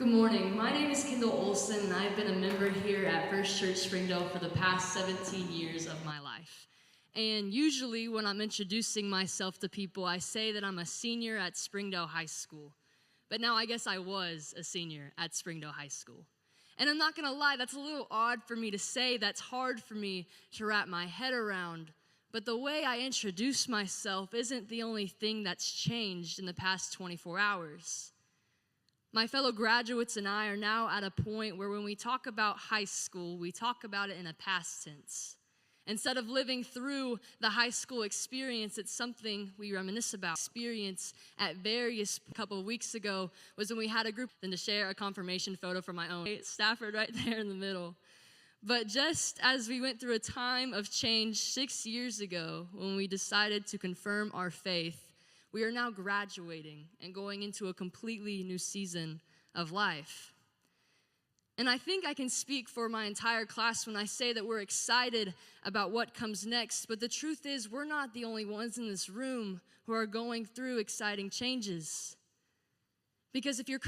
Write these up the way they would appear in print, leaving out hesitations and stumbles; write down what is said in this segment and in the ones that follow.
Good morning. My name is Kendall Olson, and I've been a member here at First Church Springdale for the past 17 years of my life. And usually when I'm introducing myself to people, I say that I'm a senior at Springdale High School. But now I guess I was a senior at Springdale High School. And I'm not gonna lie, that's a little odd for me to say. That's hard for me to wrap my head around. But the way I introduce myself isn't the only thing that's changed in the past 24 hours. My fellow graduates and I are now at a point where when we talk about high school, we talk about it in a past tense. Instead of living through the high school experience, it's something we reminisce about. Experience at various couple of weeks ago was when we had a group and to share a confirmation photo from my own. Stafford right there in the middle. But just as we went through a time of change 6 years ago when we decided to confirm our faith, we are now graduating and going into a completely new season of life. And I think I can speak for my entire class when I say that we're excited about what comes next. But the truth is, we're not the only ones in this room who are going through exciting changes. Because if you're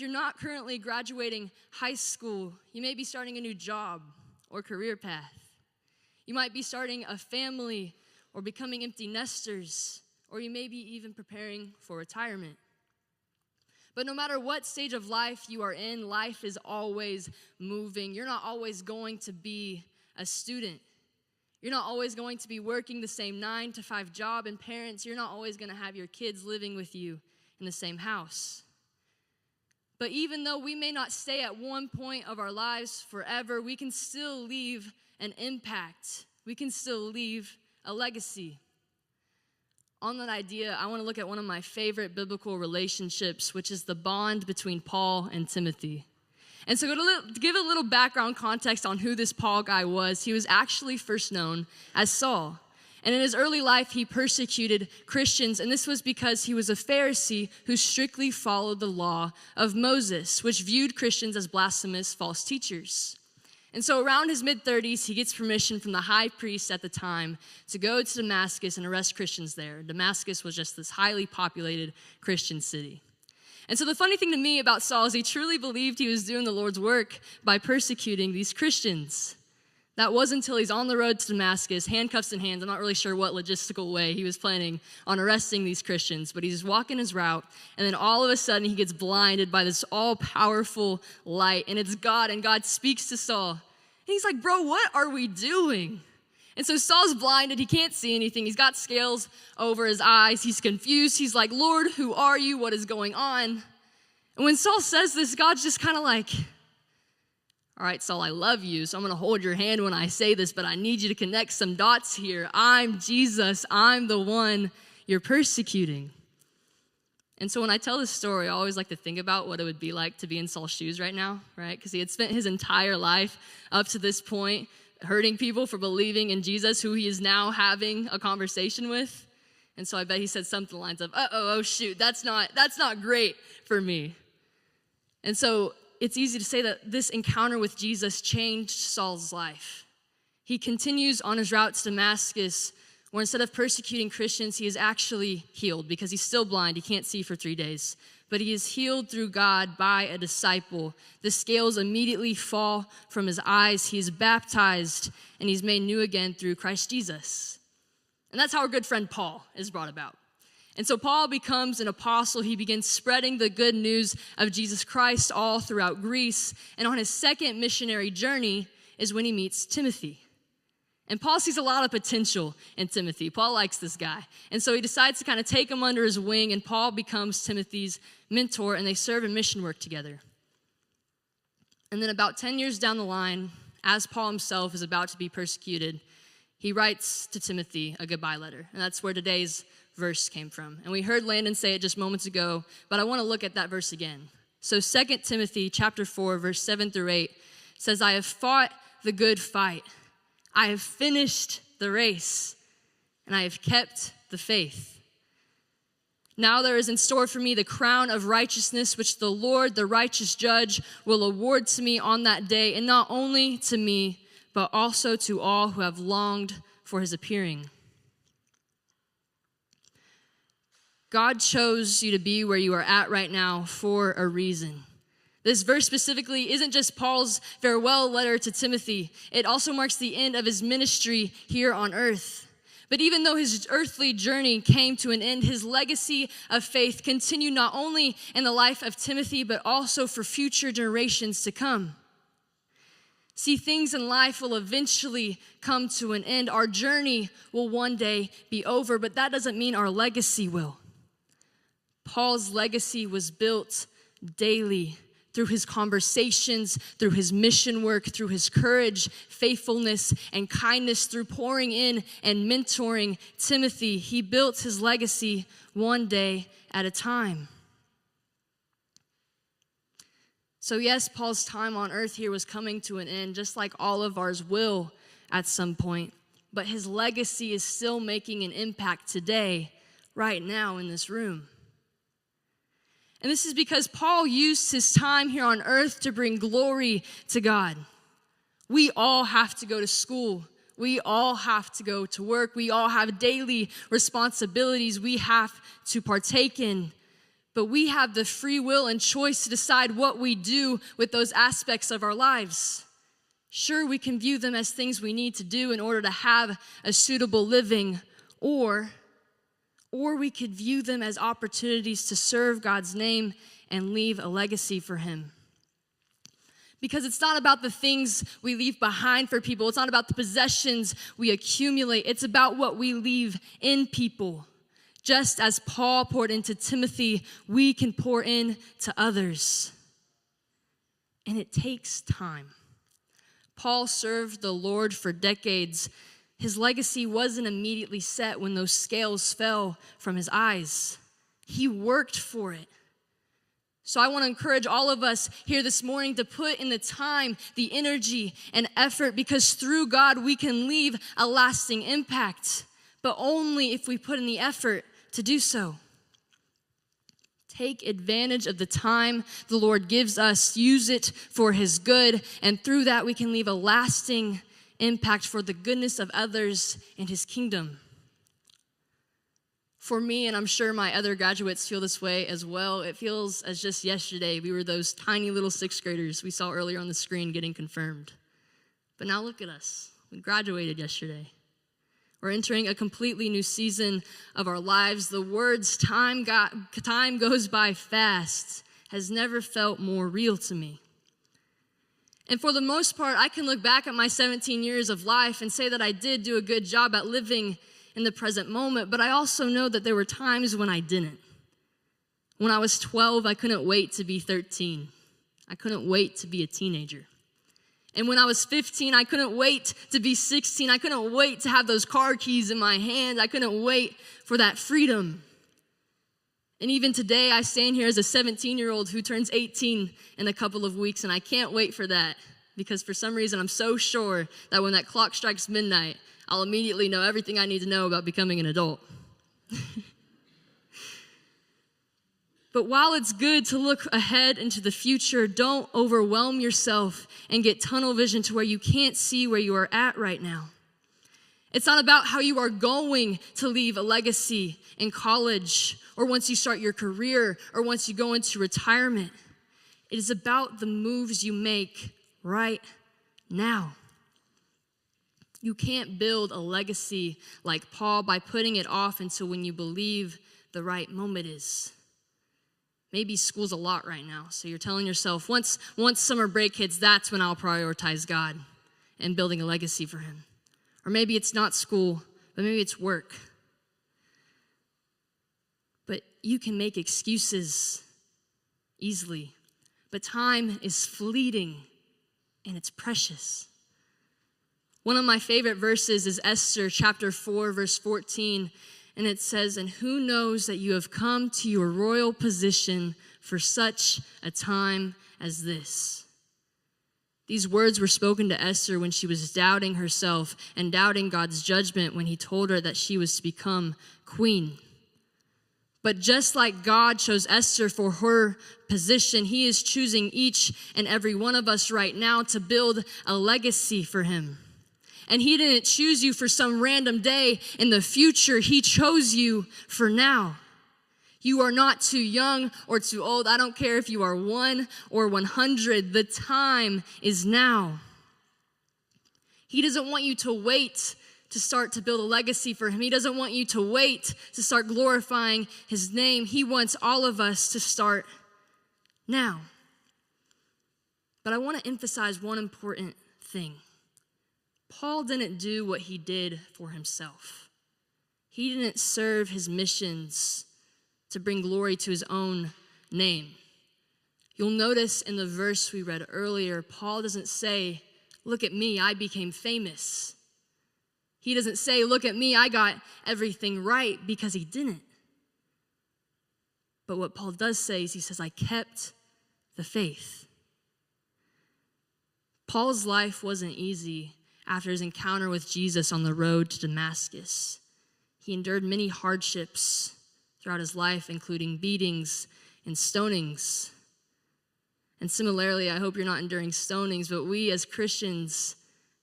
not currently graduating high school, you may be starting a new job or career path. You might be starting a family or becoming empty nesters, or you may be even preparing for retirement. But no matter what stage of life you are in, life is always moving. You're not always going to be a student. You're not always going to be working the same 9-to-5 job, and parents, you're not always going to have your kids living with you in the same house. But even though we may not stay at one point of our lives forever, we can still leave an impact. We can still leave a legacy. On that idea, I want to look at one of my favorite biblical relationships, which is the bond between Paul and Timothy. And so to give a little background context on who this Paul guy was, he was actually first known as Saul. And in his early life, he persecuted Christians, and this was because he was a Pharisee who strictly followed the law of Moses, which viewed Christians as blasphemous false teachers. And so around his mid-30s, he gets permission from the high priest at the time to go to Damascus and arrest Christians there. Damascus was just this highly populated Christian city. And so the funny thing to me about Saul is he truly believed he was doing the Lord's work by persecuting these Christians. That wasn't until he's on the road to Damascus, handcuffs in hands. I'm not really sure what logistical way he was planning on arresting these Christians, but he's walking his route, and then all of a sudden he gets blinded by this all-powerful light, and it's God, and God speaks to Saul. And he's like, bro, what are we doing? And so Saul's blinded. He can't see anything. He's got scales over his eyes. He's confused. He's like, Lord, who are you? What is going on? And when Saul says this, God's just kind of like, all right, Saul, I love you, so I'm going to hold your hand when I say this, but I need you to connect some dots here. I'm Jesus. I'm the one you're persecuting. And so when I tell this story, I always like to think about what it would be like to be in Saul's shoes right now, right? Because he had spent his entire life up to this point hurting people for believing in Jesus, who he is now having a conversation with. And so I bet he said something lines of, oh shoot, that's not great for me. And so it's easy to say that this encounter with Jesus changed Saul's life. He continues on his route to Damascus, where instead of persecuting Christians, he is actually healed because he's still blind. He can't see for 3 days. But he is healed through God by a disciple. The scales immediately fall from his eyes. He is baptized, and he's made new again through Christ Jesus. And that's how our good friend Paul is brought about. And so Paul becomes an apostle. He begins spreading the good news of Jesus Christ all throughout Greece. And on his second missionary journey is when he meets Timothy. And Paul sees a lot of potential in Timothy. Paul likes this guy. And so he decides to kind of take him under his wing, and Paul becomes Timothy's mentor, and they serve in mission work together. And then about 10 years down the line, as Paul himself is about to be persecuted, he writes to Timothy a goodbye letter. And that's where today's verse came from. And we heard Landon say it just moments ago, but I want to look at that verse again. So 2 Timothy chapter 4, verse 7 through 8 says, I have fought the good fight. I have finished the race, and I have kept the faith. Now there is in store for me the crown of righteousness, which the Lord, the righteous judge, will award to me on that day, and not only to me, but also to all who have longed for his appearing. God chose you to be where you are at right now for a reason. This verse specifically isn't just Paul's farewell letter to Timothy. It also marks the end of his ministry here on earth. But even though his earthly journey came to an end, his legacy of faith continued not only in the life of Timothy, but also for future generations to come. See, things in life will eventually come to an end. Our journey will one day be over, but that doesn't mean our legacy will. Paul's legacy was built daily through his conversations, through his mission work, through his courage, faithfulness, and kindness, through pouring in and mentoring Timothy. He built his legacy one day at a time. So yes, Paul's time on earth here was coming to an end, just like all of ours will at some point. But his legacy is still making an impact today, right now in this room. And this is because Paul used his time here on earth to bring glory to God. We all have to go to school. We all have to go to work. We all have daily responsibilities we have to partake in. But we have the free will and choice to decide what we do with those aspects of our lives. Sure, we can view them as things we need to do in order to have a suitable living, or we could view them as opportunities to serve God's name and leave a legacy for him. Because it's not about the things we leave behind for people. It's not about the possessions we accumulate. It's about what we leave in people. Just as Paul poured into Timothy, we can pour in to others. And it takes time. Paul served the Lord for decades. His legacy wasn't immediately set when those scales fell from his eyes. He worked for it. So I want to encourage all of us here this morning to put in the time, the energy, and effort, because through God we can leave a lasting impact, but only if we put in the effort to do so. Take advantage of the time the Lord gives us, use it for his good, and through that we can leave a lasting impact for the goodness of others in his kingdom. For me, and I'm sure my other graduates feel this way as well, it feels as just yesterday we were those tiny little sixth graders we saw earlier on the screen getting confirmed. But now look at us. We graduated yesterday. We're entering a completely new season of our lives. The words time goes by fast has never felt more real to me. And for the most part, I can look back at my 17 years of life and say that I did do a good job at living in the present moment, but I also know that there were times when I didn't. When I was 12, I couldn't wait to be 13. I couldn't wait to be a teenager. And when I was 15, I couldn't wait to be 16. I couldn't wait to have those car keys in my hand. I couldn't wait for that freedom. And even today, I stand here as a 17-year-old who turns 18 in a couple of weeks, and I can't wait for that because for some reason, I'm so sure that when that clock strikes midnight, I'll immediately know everything I need to know about becoming an adult. But while it's good to look ahead into the future, don't overwhelm yourself and get tunnel vision to where you can't see where you are at right now. It's not about how you are going to leave a legacy in college or once you start your career or once you go into retirement. It is about the moves you make right now. You can't build a legacy like Paul by putting it off until when you believe the right moment is. Maybe school's a lot right now, so you're telling yourself, once summer break hits, that's when I'll prioritize God and building a legacy for him. Or maybe it's not school, but maybe it's work. But you can make excuses easily. But time is fleeting, and it's precious. One of my favorite verses is Esther chapter 4, verse 14. And it says, "And who knows that you have come to your royal position for such a time as this?" These words were spoken to Esther when she was doubting herself and doubting God's judgment when he told her that she was to become queen. But just like God chose Esther for her position, he is choosing each and every one of us right now to build a legacy for him. And he didn't choose you for some random day in the future. He chose you for now. You are not too young or too old. I don't care if you are 1 or 100. The time is now. He doesn't want you to wait to start to build a legacy for him. He doesn't want you to wait to start glorifying his name. He wants all of us to start now. But I want to emphasize one important thing. Paul didn't do what he did for himself. He didn't serve his missions to bring glory to his own name. You'll notice in the verse we read earlier, Paul doesn't say, "Look at me, I became famous." He doesn't say, "Look at me, I got everything right," because he didn't. But what Paul does say is he says, "I kept the faith." Paul's life wasn't easy after his encounter with Jesus on the road to Damascus. He endured many hardships throughout his life, including beatings and stonings. And similarly, I hope you're not enduring stonings, but we as Christians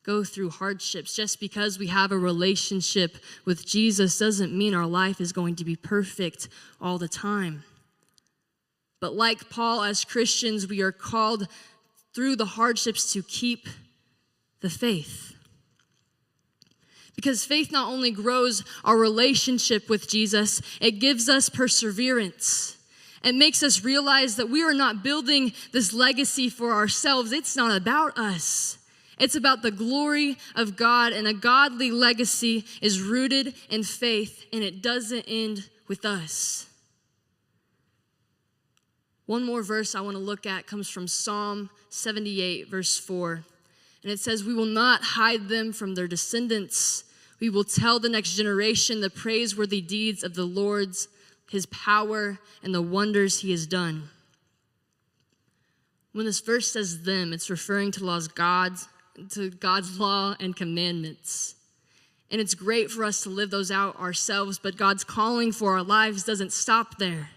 go through hardships. Just because we have a relationship with Jesus doesn't mean our life is going to be perfect all the time. But like Paul, as Christians, we are called through the hardships to keep the faith. Because faith not only grows our relationship with Jesus, it gives us perseverance. It makes us realize that we are not building this legacy for ourselves. It's not about us. It's about the glory of God, and a godly legacy is rooted in faith, and it doesn't end with us. One more verse I want to look at comes from Psalm 78, verse 4. And it says, "We will not hide them from their descendants. We will tell the next generation the praiseworthy deeds of the Lord's, his power, and the wonders he has done." When this verse says them, it's referring to God's law and commandments. And it's great for us to live those out ourselves, but God's calling for our lives doesn't stop there.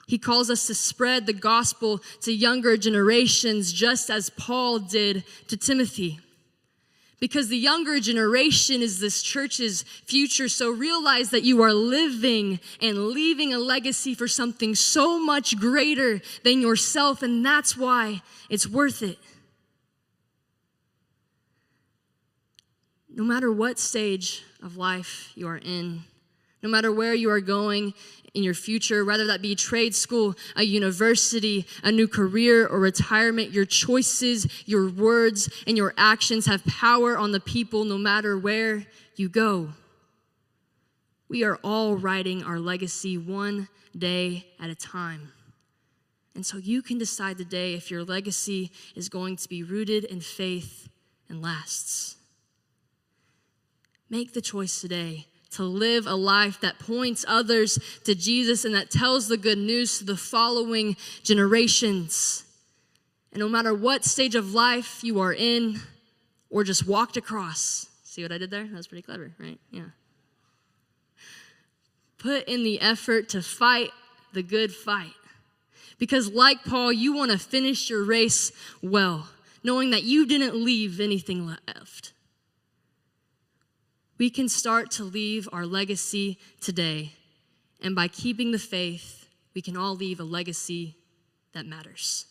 He calls us to spread the gospel to younger generations, just as Paul did to Timothy. Because the younger generation is this church's future, so realize that you are living and leaving a legacy for something so much greater than yourself, and that's why it's worth it. No matter what stage of life you are in, no matter where you are going in your future, whether that be trade school, a university, a new career, or retirement, your choices, your words, and your actions have power on the people no matter where you go. We are all writing our legacy one day at a time. And so you can decide today if your legacy is going to be rooted in faith and lasts. Make the choice today to live a life that points others to Jesus and that tells the good news to the following generations. And no matter what stage of life you are in or just walked across. See what I did there? That was pretty clever, right? Yeah. Put in the effort to fight the good fight. Because like Paul, you want to finish your race well, knowing that you didn't leave anything left. We can start to leave our legacy today, and by keeping the faith, we can all leave a legacy that matters.